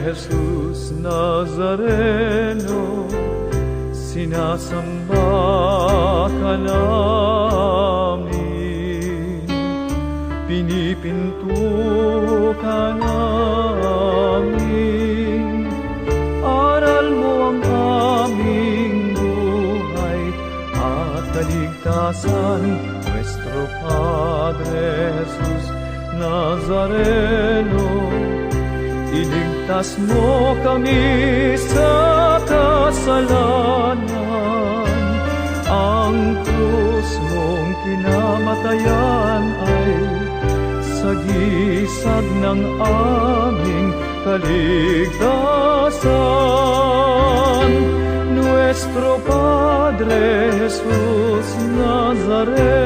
Jesus Nazareno, sinasamba ka namin, pinipinto ka namin. Aral mo ang aming buhay at kaligtasan, Nuestro Padre Jesus Nazareno. Iligtas mo kami sa kasalanan. Ang krus mong kinamatayan ay sagisag ng aming kaligtasan. Nuestro Padre Jesus Nazareno,